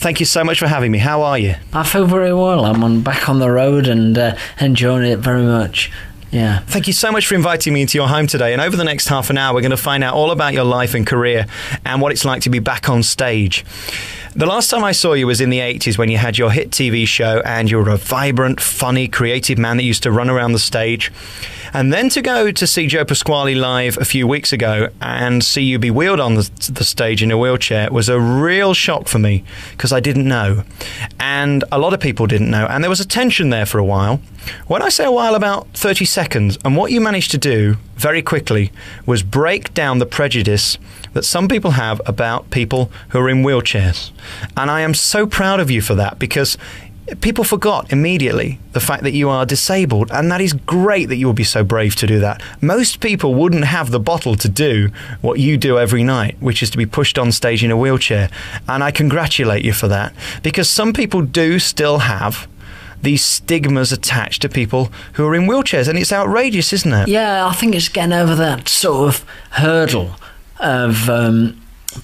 thank you so much for having me. How are you? I feel very well. I'm back on the road and enjoying it very much. Yeah. Thank you so much for inviting me into your home today. And over the next half an hour, we're going to find out all about your life and career and what it's like to be back on stage. The last time I saw you was in the 80s when you had your hit TV show and you were a vibrant, funny, creative man that used to run around the stage. And then to go to see Joe Pasquale live a few weeks ago and see you be wheeled on the stage in a wheelchair was a real shock for me because I didn't know. And a lot of people didn't know. And there was a tension there for a while. When I say a while, about 30 seconds. And what you managed to do very quickly was break down the prejudice that some people have about people who are in wheelchairs. And I am so proud of you for that because people forgot immediately the fact that you are disabled, and that is great that you will be so brave to do that. Most people wouldn't have the bottle to do what you do every night, which is to be pushed on stage in a wheelchair. And I congratulate you for that, because some people do still have these stigmas attached to people who are in wheelchairs, and it's outrageous, isn't it? Yeah, I think it's getting over that sort of hurdle of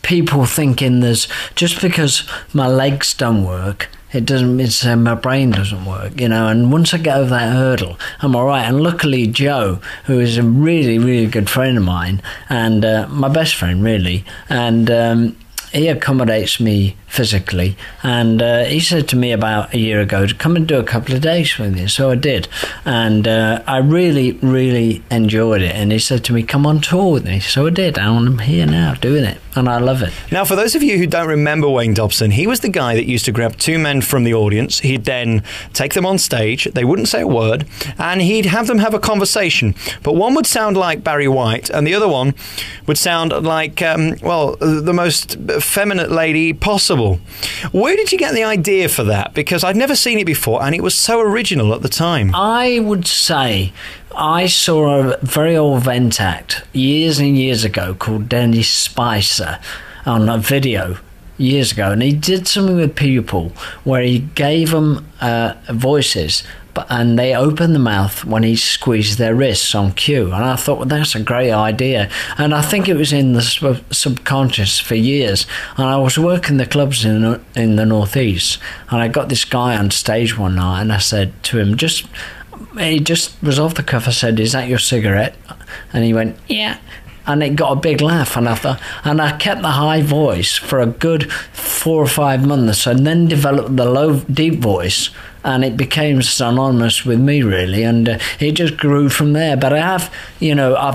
people thinking there's, just because my legs don't work, it doesn't mean my brain doesn't work, you know. And once I get over that hurdle, I'm all right. And luckily, Joe, who is a really, really good friend of mine, and my best friend, really, and he accommodates me physically, and he said to me about a year ago to come and do a couple of days with you, so I did, and I really, really enjoyed it. And he said to me, come on tour with me, so I did, and I'm here now doing it, and I love it. Now, for those of you who don't remember Wayne Dobson, he was the guy that used to grab two men from the audience. He'd then take them on stage, they wouldn't say a word, and he'd have them have a conversation, but one would sound like Barry White and the other one would sound like the most feminine lady possible. Where did you get the idea for that? Because I'd never seen it before, and it was so original at the time. I would say I saw a very old vent act years and years ago called Dennis Spicer on a video years ago, and he did something with people where he gave them voices, and they opened the mouth when he squeezed their wrists on cue. And I thought, well, that's a great idea. And I think it was in the subconscious for years. And I was working the clubs in the Northeast, and I got this guy on stage one night, and I said to him, he just was off the cuff. I said, is that your cigarette? And he went, yeah. And it got a big laugh, and I kept the high voice for a good 4 or 5 months, and then developed the low, deep voice, and it became synonymous with me, really, and it just grew from there. But I've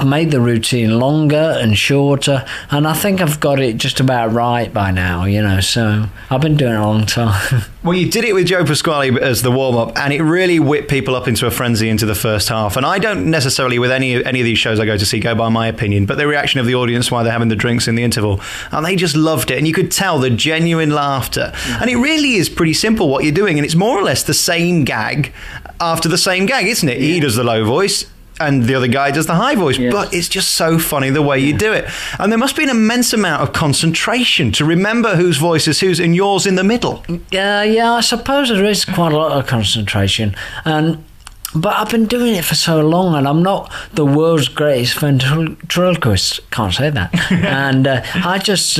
made the routine longer and shorter, and I think I've got it just about right by now, so I've been doing it a long time. Well, you did it with Joe Pasquale as the warm-up, and it really whipped people up into a frenzy into the first half. And I don't necessarily, with any of these shows I go to see, go by my opinion, but the reaction of the audience while they're having the drinks in the interval, and they just loved it. And you could tell the genuine laughter. And it really is pretty simple what you're doing, and it's more or less the same gag after the same gag, isn't it? Yeah. He does the low voice, and the other guy does the high voice, yes. But it's just so funny the way you do it. And there must be an immense amount of concentration to remember whose voice is whose, and yours in the middle. Yeah, I suppose there is quite a lot of concentration. But I've been doing it for so long, and I'm not the world's greatest ventriloquist, can't say that. And I just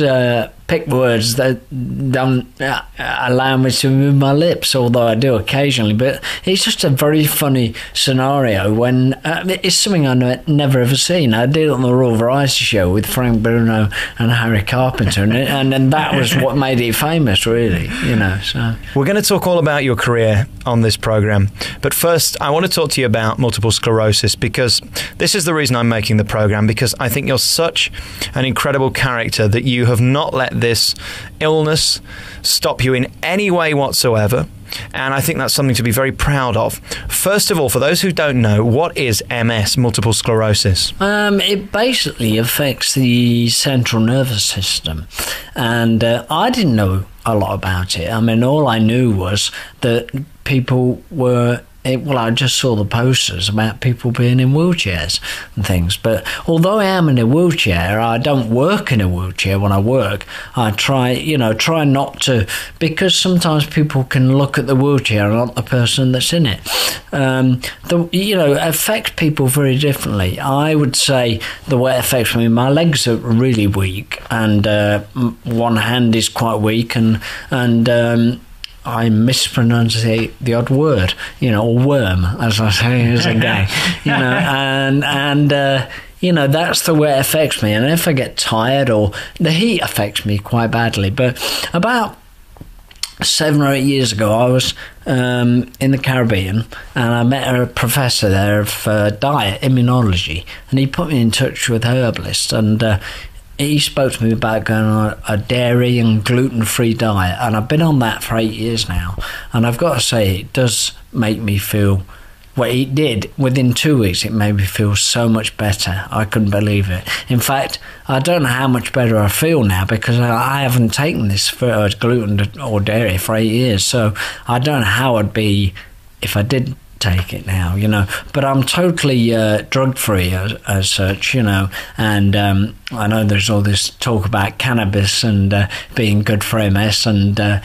pick words that don't allow me to move my lips, although I do occasionally. But it's just a very funny scenario when it's something I've never ever seen. I did it on the Royal Variety Show with Frank Bruno and Harry Carpenter, and then that was what made it famous, really, So we're going to talk all about your career on this program, but first I want to talk to you about multiple sclerosis, because this is the reason I'm making the program, because I think you're such an incredible character that you have not let this illness stop you in any way whatsoever, and I think that's something to be very proud of. First of all, for those who don't know, what is MS, multiple sclerosis? It basically affects the central nervous system, and I didn't know a lot about it. I mean, all I knew was that people were I just saw the posters about people being in wheelchairs and things. But although I am in a wheelchair, I don't work in a wheelchair. When I work, I try not to, because sometimes people can look at the wheelchair and not the person that's in it. It affects people very differently. I would say the way it affects me, my legs are really weak, and one hand is quite weak, and I mispronounce the odd word, or worm, as I say as a gay, that's the way it affects me. And if I get tired, or the heat affects me quite badly. But about 7 or 8 years ago, I was in the Caribbean, and I met a professor there of diet immunology, and he put me in touch with herbalists, and he spoke to me about going on a dairy and gluten-free diet, and I've been on that for 8 years now, and I've got to say, it does make me feel, well, it did. Within 2 weeks, it made me feel so much better. I couldn't believe it. In fact, I don't know how much better I feel now, because I haven't taken this for gluten or dairy for 8 years, so I don't know how I'd be if I did take it now, but I'm totally drug-free as such, and I know there's all this talk about cannabis and being good for MS, and I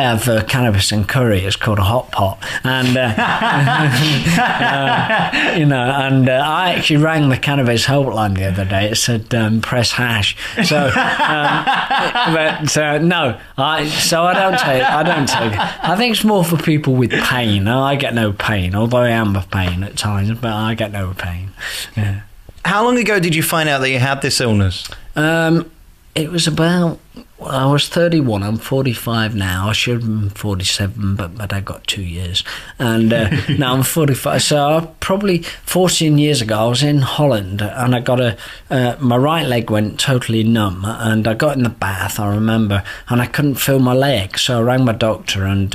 have cannabis and curry. It's called a hot pot, and and I actually rang the cannabis helpline the other day. It said press hash, so no, I don't take it. I think it's more for people with pain. I get no pain, although I am with pain at times, but I get no pain. Yeah. How long ago did you find out that you had this illness? It was about, I was 31, I'm 45 now. I should have been 47, but my dad got 2 years. And now I'm 45. So probably 14 years ago, I was in Holland, and I got my right leg went totally numb, and I got in the bath, I remember, and I couldn't feel my leg. So I rang my doctor, and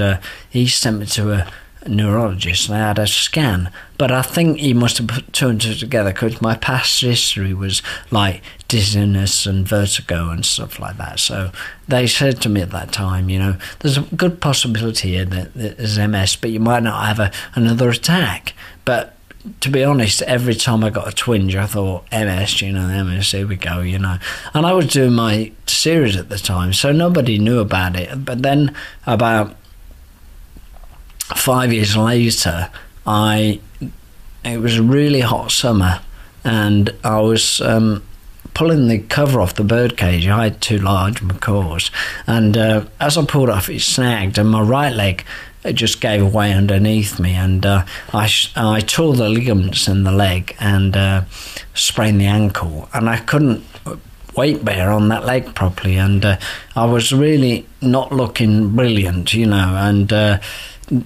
he sent me to a neurologist, and I had a scan, but I think he must have put 2 and 2 together, because my past history was like dizziness and vertigo and stuff like that. So they said to me at that time, there's a good possibility here that there's MS, but you might not have another attack. But to be honest, every time I got a twinge, I thought, MS, MS, here we go, And I was doing my series at the time, so nobody knew about it. But then about 5 years later, it was a really hot summer, and I was pulling the cover off the birdcage. I had 2 large macaws, and as I pulled off, it snagged, and my right leg, it just gave away underneath me, and I tore the ligaments in the leg and sprained the ankle, and I couldn't weight bear on that leg properly, and I was really not looking brilliant, and the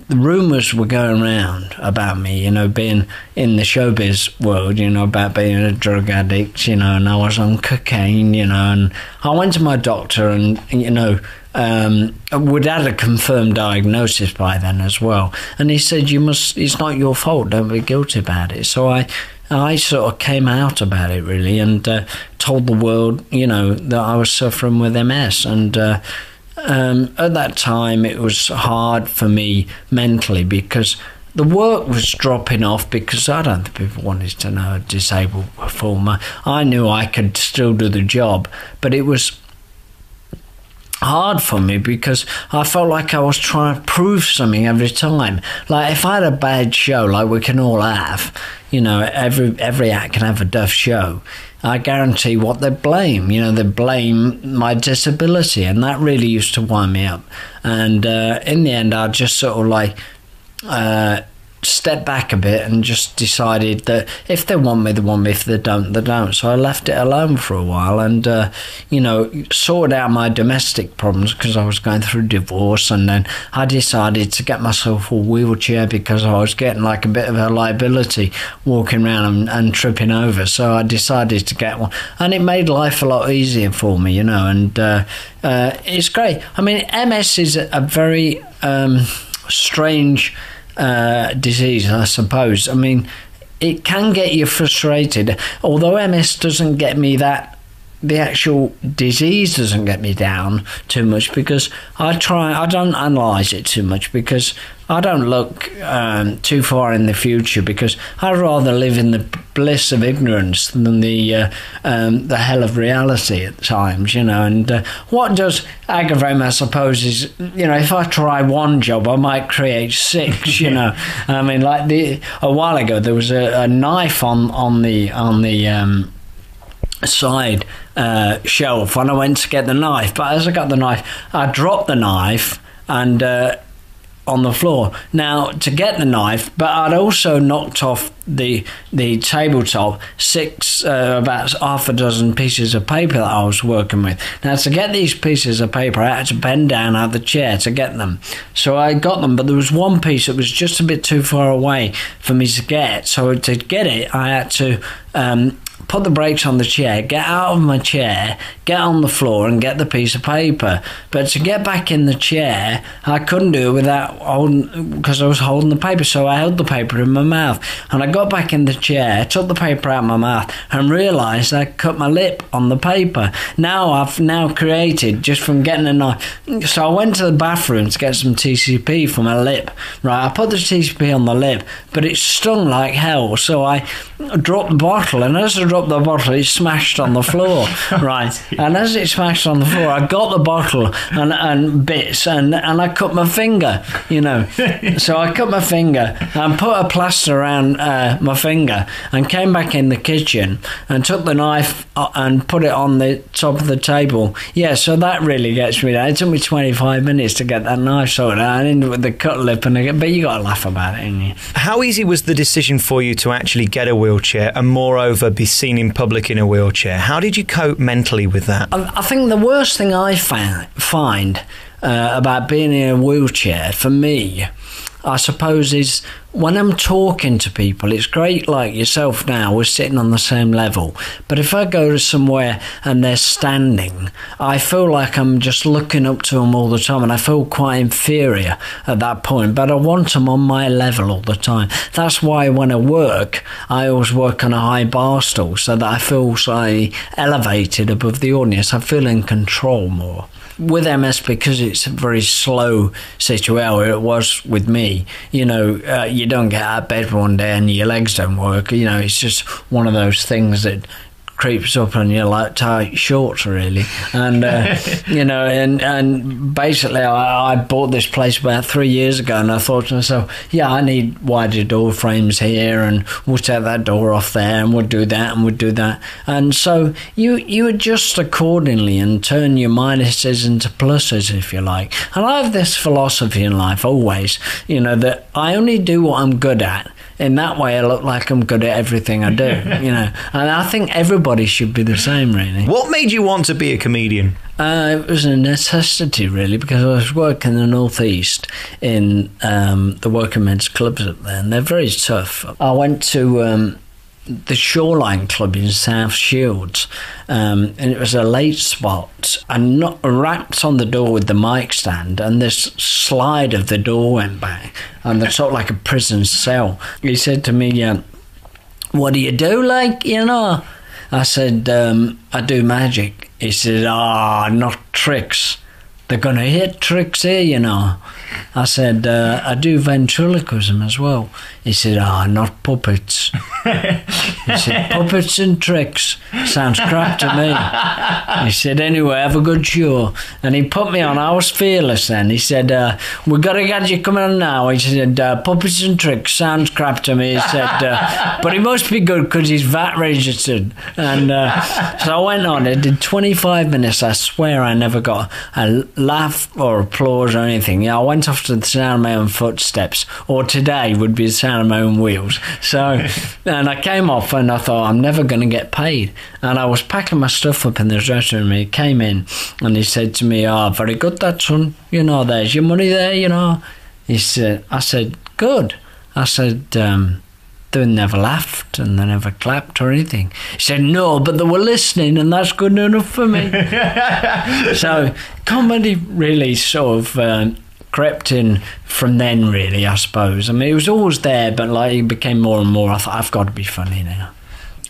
rumours were going around about me, being in the showbiz world, about being a drug addict, and I was on cocaine, and I went to my doctor, and, we'd had a confirmed diagnosis by then as well, and he said, it's not your fault, don't be guilty about it. So I sort of came out about it, really, and told the world, that I was suffering with MS, and at that time it was hard for me mentally, because the work was dropping off, because I don't think people wanted to know a disabled performer. I knew I could still do the job, but it was hard for me, because I felt like I was trying to prove something every time. Like, if I had a bad show, like we can all have, every act can have a duff show, I guarantee what they blame. They blame my disability, and that really used to wind me up. And in the end, I just sort of like stepped back a bit and just decided that if they want me, they want me. If they don't, they don't. So I left it alone for a while, and sorted out my domestic problems, because I was going through divorce, and then I decided to get myself a wheelchair, because I was getting like a bit of a liability walking around and tripping over. So I decided to get one, and it made life a lot easier for me, and it's great. I mean, MS is a very strange disease, I suppose. I mean, it can get you frustrated, although MS doesn't get me that the actual disease doesn't get me down too much, because I don't analyse it too much, because I don't look too far in the future, because I'd rather live in the bliss of ignorance than the hell of reality at times, you know. And what does aggravate me, I suppose, is, you know, if I try one job, I might create six, you know. I mean, like a while ago, there was a knife on the side shelf, and I went to get the knife, but as I got the knife, I dropped the knife and on the floor. Now, to get the knife, but I'd also knocked off the tabletop about half a dozen pieces of paper that I was working with. Now, to get these pieces of paper, I had to bend down out of the chair to get them. So I got them, but there was one piece that was just a bit too far away for me to get. So to get it, I had to put the brakes on the chair, get out of my chair, get on the floor and get the piece of paper. But to get back in the chair, I couldn't do it without holding, because I was holding the paper. So I held the paper in my mouth, and I got back in the chair, took the paper out of my mouth, and realised I cut my lip on the paper. Now I've created, just from getting a knife. So I went to the bathroom to get some TCP for my lip. Right, I put the TCP on the lip, but it stung like hell. So I dropped the bottle, and as I dropped the bottle, it smashed on the floor. Right, and as it smashed on the floor, I got the bottle and bits, and I cut my finger, you know. So I cut my finger and put a plaster around my finger, and came back in the kitchen and took the knife and put it on the top of the table. Yeah, so that really gets me down. It took me 25 minutes to get that knife sorted out. I ended with the cut lip, but you got to laugh about it, ain't you? How easy was the decision for you to actually get a wheelchair and, moreover, be seen in public in a wheelchair? How did you cope mentally with that? I think the worst thing I find about being in a wheelchair, for me, I suppose, is when I'm talking to people. It's great, like yourself now, we're sitting on the same level. But if I go to somewhere and they're standing, I feel like I'm just looking up to them all the time, and I feel quite inferior at that point. But I want them on my level all the time. That's why when I work, I always work on a high bar stool, so that I feel slightly elevated above the audience. I feel in control more. With MS, because it's a very slow situation, it was with me, you know, you don't get out of bed one day and your legs don't work, you know, it's just one of those things that creeps up on you like tight shorts, really. And you know, and basically I bought this place about 3 years ago, and I thought to myself, yeah, I need wider door frames here, and we'll take that door off there, and we'll do that, and we'll do that. And so you adjust accordingly and turn your minuses into pluses, if you like. And I have this philosophy in life always, you know, that I only do what I'm good at. In that way, I look like I'm good at everything I do, you know. And I think everybody should be the same, really. What made you want to be a comedian? It was a necessity, really, because I was working in the North East in the working men's clubs up there, and they're very tough. I went to the Shoreline Club in South Shields, and it was a late spot. I rapped on the door with the mic stand, and this slide of the door went back, and it's sort of like a prison cell. He said to me, what do you do, like, you know? I said, I do magic. He said, not tricks. They're going to hit tricks here, you know. I said, I do ventriloquism as well. He said, not puppets. He said, puppets and tricks. Sounds crap to me. He said, anyway, have a good show. And he put me on. I was fearless then. He said, we've got to get you coming on now. He said, puppets and tricks. Sounds crap to me. He said, but he must be good because he's VAT registered. And so I went on. It did 25 minutes. I swear I never got a laugh or applause or anything. Yeah, I went off to the sound of my own footsteps, or today would be the sound of my own wheels. So, and I came off and I thought, I'm never going to get paid. And I was packing my stuff up in the dressing room. He came in and he said to me, very good, that, son. You know, there's your money there, you know. I said, good. I said, they never laughed and they never clapped or anything. He said, no, but they were listening, and that's good enough for me. So comedy really sort of crept in from then, really, I suppose. I mean, it was always there, but like it became more and more. I thought, I've got to be funny now.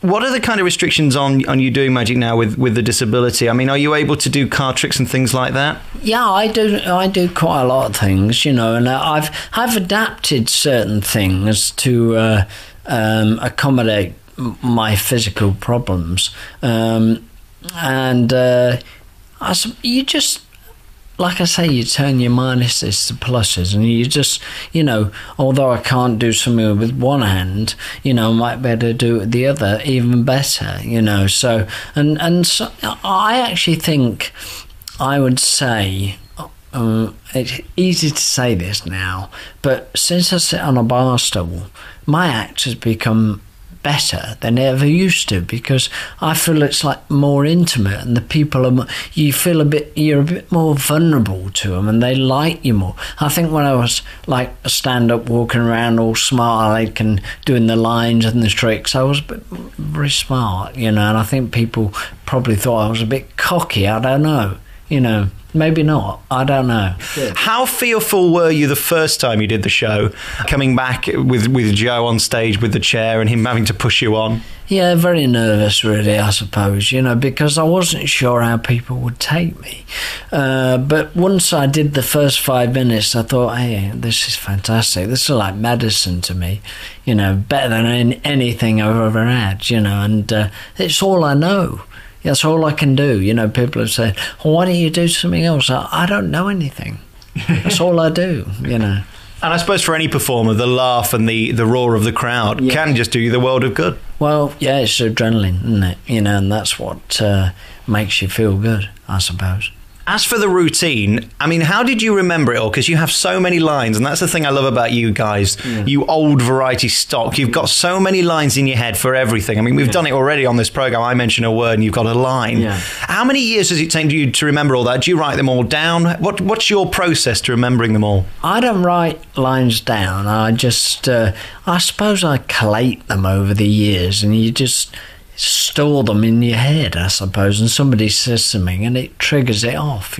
What are the kind of restrictions on you doing magic now with the disability? I mean, are you able to do card tricks and things like that? Yeah, I do quite a lot of things, and I've adapted certain things to accommodate my physical problems, you just, like I say, you turn your minuses to pluses, and you just, although I can't do something with one hand, I might be able to do it with the other even better, so, so I actually think, I would say, it's easy to say this now, but since I sit on a bar stool, my act has become better than it ever used to, because I feel it's like more intimate, and the people are, you're a bit more vulnerable to them, and they like you more. I think when I was like a stand-up walking around all smart and doing the lines and the tricks, I was very smart, and I think people probably thought I was a bit cocky. I don't know, maybe not. I don't know. How fearful were you the first time you did the show, coming back with Joe on stage with the chair and him having to push you on? Yeah, very nervous, really, I suppose, because I wasn't sure how people would take me. But once I did the first 5 minutes, I thought, hey, this is fantastic. This is like medicine to me, better than anything I've ever had, and it's all I know. That's all I can do. People have said, well, why don't you do something else? I don't know anything. That's all I do, And I suppose for any performer, the laugh and the roar of the crowd can just do you the world of good. Well, yeah, it's adrenaline, isn't it? And that's what makes you feel good, I suppose. As for the routine, I mean, how did you remember it all? Because you have so many lines, and that's the thing I love about you guys. Yeah. You old variety stock. You've got so many lines in your head for everything. I mean, we've done it already on this program. I mention a word and you've got a line. Yeah. How many years does it take you to remember all that? Do you write them all down? What's your process to remembering them all? I don't write lines down. I just, I suppose I collate them over the years, and you just store them in your head, I suppose, and somebody says something and it triggers it off,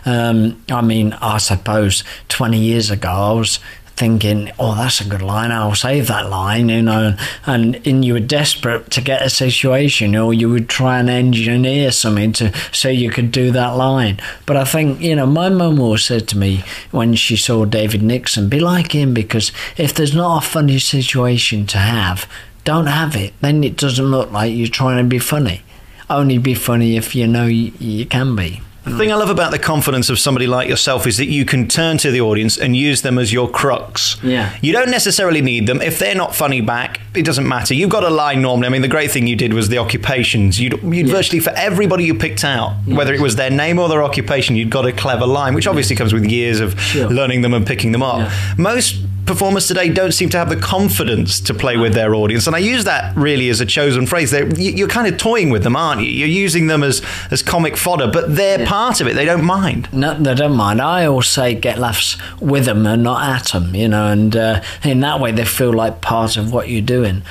I mean, I suppose 20 years ago I was thinking, oh, that's a good line, I'll save that line, and you were desperate to get a situation, or you would try and engineer something so you could do that line. But I think, my mum always said to me when she saw David Nixon, be like him, because if there's not a funny situation to have, don't have it. Then it doesn't look like you're trying to be funny. Only be funny if you know you can be. The thing I love about the confidence of somebody like yourself is that you can turn to the audience and use them as your crux. Yeah. You don't necessarily need them. If they're not funny back, it doesn't matter. You've got a line normally. I mean, the great thing you did was the occupations. You'd virtually, for everybody you picked out, whether it was their name or their occupation, you'd got a clever line, which obviously comes with years of learning them and picking them up. Yeah. Most performers today don't seem to have the confidence to play with their audience, and I use that really as a chosen phrase. You're kind of toying with them, aren't you? You're using them as comic fodder, but they're part of it. They don't mind. No, they don't mind. I always say get laughs with them and not at them, and in that way they feel like part of what you're doing.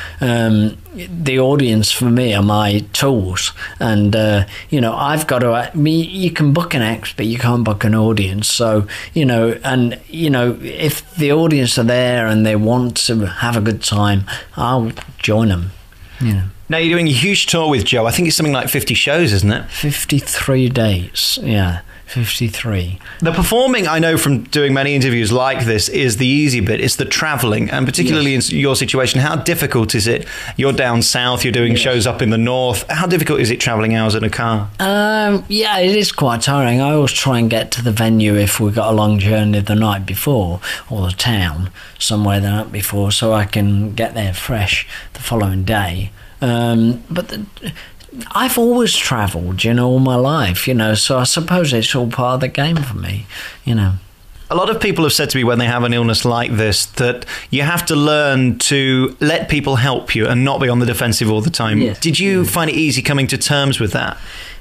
The audience for me are my tools, and I've got to. You can book an act, but you can't book an audience. So if the audience are there and they want to have a good time, I'll join them. Now you're doing a huge tour with Joe. I think it's something like 50 shows, isn't it? 53 dates. Yeah. 53. The performing, I know from doing many interviews like this, is the easy bit. It's the travelling, and particularly in your situation, how difficult is it? You're down south, you're doing shows up in the north. How difficult is it travelling hours in a car? Yeah, it is quite tiring. I always try and get to the venue if we've got a long journey the night before, or the town, somewhere the night before, so I can get there fresh the following day. I've always travelled, all my life, so I suppose it's all part of the game for me, A lot of people have said to me when they have an illness like this that you have to learn to let people help you and not be on the defensive all the time. Yes. Did you find it easy coming to terms with that?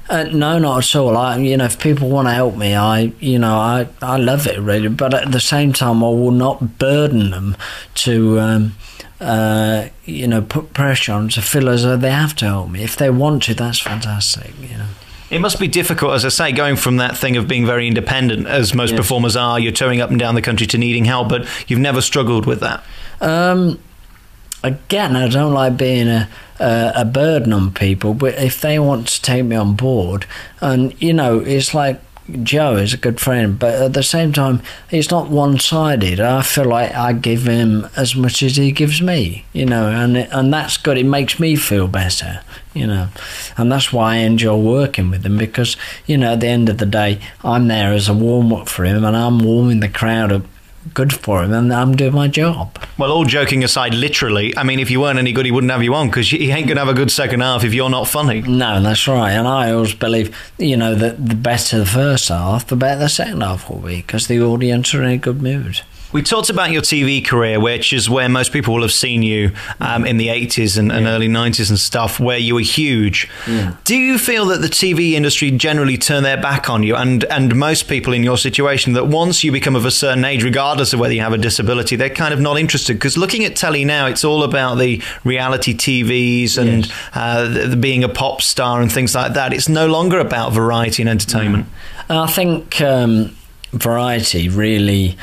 No, not at all. If people want to help me, I love it really, but at the same time, I will not burden them to put pressure on to feel as though they have to help me. If they want to, that's fantastic, It must be difficult, as I say, going from that thing of being very independent, as most performers are. You're touring up and down the country to needing help, but you've never struggled with that. Again, I don't like being a burden on people. But if they want to take me on board, and it's like Joe is a good friend, but at the same time, it's not one-sided. I feel like I give him as much as he gives me, and that's good. It makes me feel better, and that's why I enjoy working with him, because, at the end of the day, I'm there as a warm-up for him, and I'm warming the crowd up good for him, and I'm doing my job. Well, all joking aside, literally, I mean, if you weren't any good, he wouldn't have you on, because he ain't going to have a good second half if you're not funny. No, that's right. And I always believe, that the better the first half, the better the second half will be, because the audience are in a good mood. We talked about your TV career, which is where most people will have seen you in the 80s and early 90s and stuff, where you were huge. Yeah. Do you feel that the TV industry generally turn their back on you, and most people in your situation, that once you become of a certain age, regardless of whether you have a disability, they're kind of not interested? Because looking at telly now, it's all about the reality TVs and being a pop star and things like that. It's no longer about variety and entertainment. I think variety really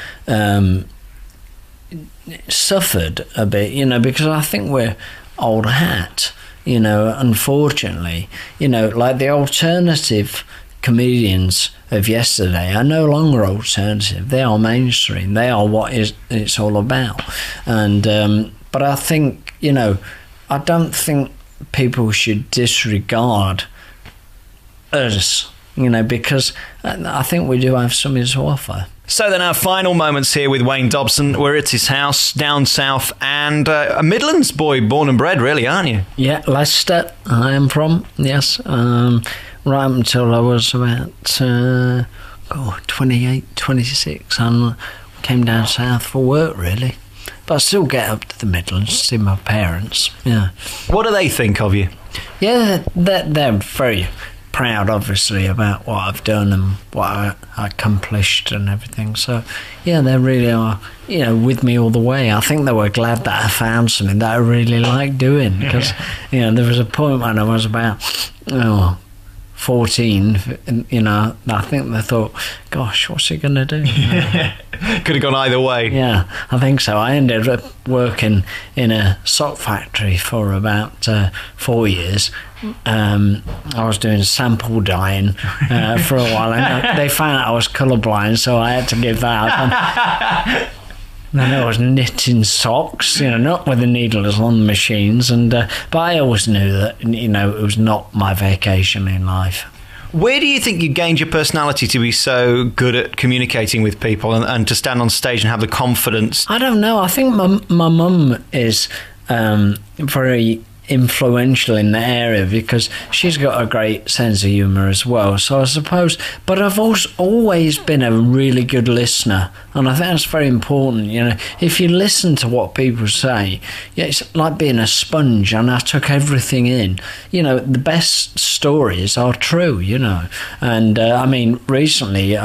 suffered a bit, because I think we're old hat, unfortunately. Like the alternative comedians of yesterday are no longer alternative. They are mainstream. They are what it's all about. And but I think, I don't think people should disregard us, because I think we do have something to offer. So then our final moments here with Wayne Dobson. We're at his house down south, and a Midlands boy, born and bred, really, aren't you? Yeah, Leicester I am from, yes. Right up until I was about 28, 26, and came down south for work, really. But I still get up to the Midlands to see my parents, yeah. What do they think of you? Yeah, they're very proud, obviously, about what I've done and what I accomplished and everything. So, yeah, they really are, with me all the way. I think they were glad that I found something that I really liked doing, because, there was a point when I was about 14, I think they thought, gosh, what's he going to do? Could have gone either way. Yeah, I think so. I ended up working in a sock factory for about 4 years. I was doing sample dyeing for a while, and they found out I was colourblind, so I had to give that up. Then I was knitting socks, not with the needles on the machines, but I always knew that, it was not my vocation in life. Where do you think you gained your personality to be so good at communicating with people and to stand on stage and have the confidence? I don't know. I think my mum is very influential in the area, because she's got a great sense of humour as well. So I suppose, but I've always been a really good listener, and I think that's very important. If you listen to what people say, it's like being a sponge, and I took everything in. The best stories are true, and I mean, recently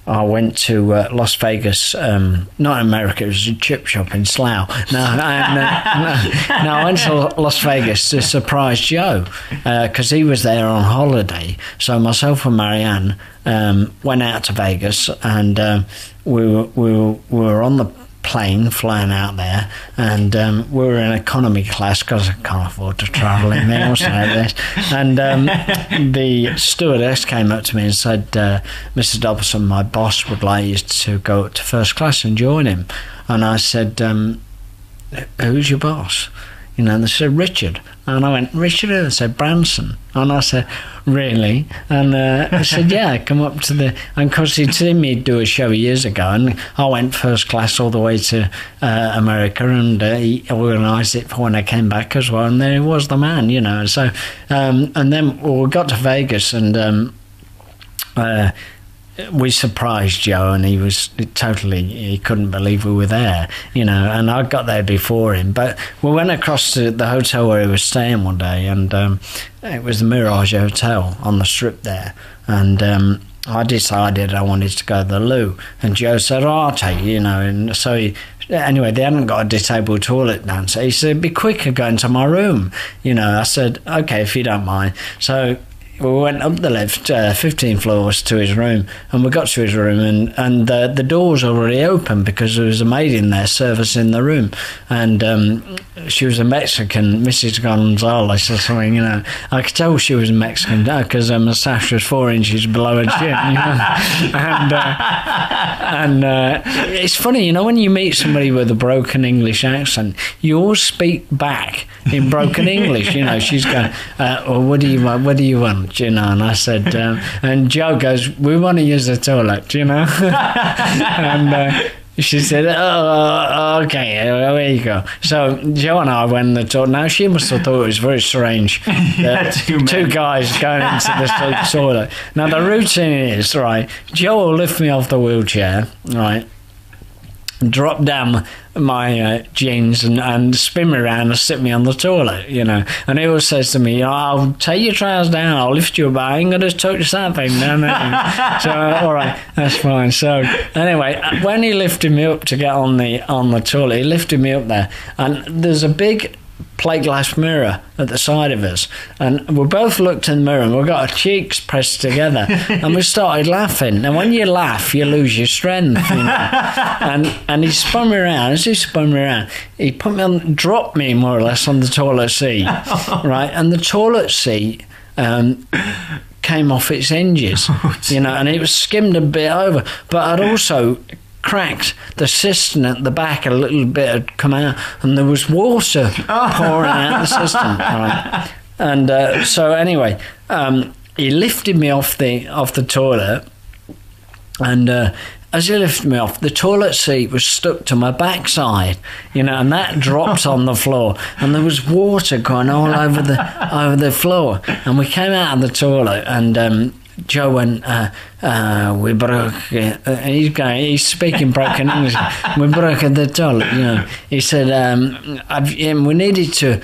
I went to Las Vegas, not America, it was a chip shop in Slough. No, I went to Las Vegas to surprise Joe, because he was there on holiday. So myself and Marianne went out to Vegas, and we were on the plane flying out there, and we were in economy class because I can't afford to travel in there or something like this. And the stewardess came up to me and said, Mr. Dobson, my boss would like you to go up to first class and join him. And I said, who's your boss? And they said, Richard. And I went, Richard? They said, Branson. And I said, really? And I said, yeah, come up to the... And of course, he'd seen me do a show years ago, and I went first class all the way to America, and he organised it for when I came back as well, and there he was, the man, So, and then we got to Vegas, and we surprised Joe, and he was he couldn't believe we were there, and I got there before him. But we went across to the hotel where he was staying one day, and it was the Mirage Hotel on the strip there, and I decided I wanted to go to the loo, and Joe said, I'll take you, and so anyway, they hadn't got a disabled toilet down, so he said, be quicker going to my room, I said, okay, if you don't mind. So we went up the lift, 15 floors to his room, and we got to his room, and the door was already open because there was a maid in there servicing the room, and she was a Mexican, Mrs. Gonzalez or something, you know. I could tell she was Mexican because her moustache was 4 inches below her chin, you know. And it's funny, you know, when you meet somebody with a broken English accent, you all speak back in broken English, you know. She's going, well, what do you want? What do you want? You know, and I said, and Joe goes, we want to use the toilet, you know. And she said, oh, okay, there you go. So Joe and I went in the toilet. Now, she must have thought it was very strange that two guys going into the toilet. Now, the routine is, right, Joe will lift me off the wheelchair, right, drop down my jeans and spin me around and sit me on the toilet, you know. And he always says to me, I'll take your trousers down, I'll lift you up, I ain't going to touch something. No. So, all right, that's fine. So, anyway, when he lifted me up to get on the toilet, he lifted me up there, and there's a big plate glass mirror at the side of us, and we both looked in the mirror and we got our cheeks pressed together and we started laughing. And when you laugh, you lose your strength, you know. And he spun me around. As he spun me around, he put me on, dropped me more or less on the toilet seat, right? And the toilet seat came off its hinges, you know, and it was skimmed a bit over. But I'd also cracked the cistern at the back, a little bit had come out, and there was water pouring out the cistern. Right. And so anyway, he lifted me off the toilet, and as he lifted me off, the toilet seat was stuck to my backside, you know, and that dropped on the floor, and there was water going all over the floor. And we came out of the toilet, and Joe went, we broke, he's speaking broken English, we broke the toilet, you know. He said, we needed to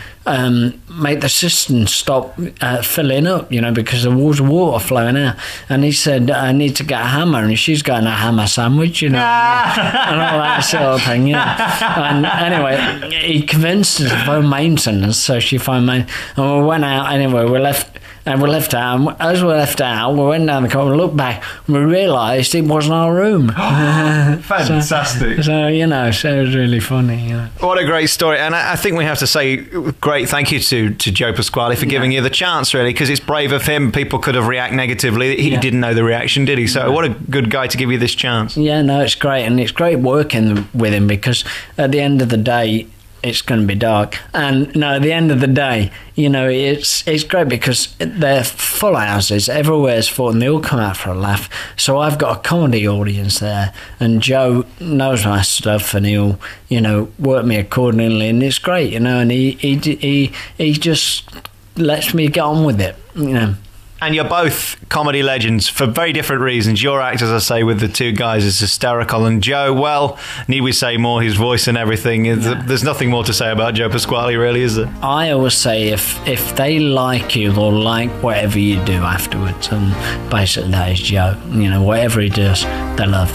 make the cistern stop filling up, you know, because there was water flowing out. And he said, I need to get a hammer, and she's going, a hammer sandwich, you know, and all that sort of thing, you know. And anyway, he convinced her to phone maintenance, so she phoned maintenance, and we went out anyway, we left out, and as we left out, we went down the corridor, looked back, and we realised it wasn't our room. Fantastic. So, you know, so it was really funny, you know. What a great story. And I think we have to say great thank you to Joe Pasquale for giving you the chance, really, because it's brave of him. People could have reacted negatively. He didn't know the reaction, did he? So what a good guy to give you this chance. Yeah, no, it's great. And it's great working with him, because at the end of the day, it's going to be dark. And no, at the end of the day, you know, it's great because they're full houses, everywhere's full, and they all come out for a laugh. So I've got a comedy audience there, and Joe knows my stuff, and he'll, you know, work me accordingly, and it's great, you know. And he just lets me get on with it, you know. And you're both comedy legends for very different reasons. Your act, as I say, with the two guys is hysterical. And Joe, well, need we say more? His voice and everything. There's nothing more to say about Joe Pasquale, really, is there? I always say if they like you, they'll like whatever you do afterwards. And basically that is Joe. You know, whatever he does, they love.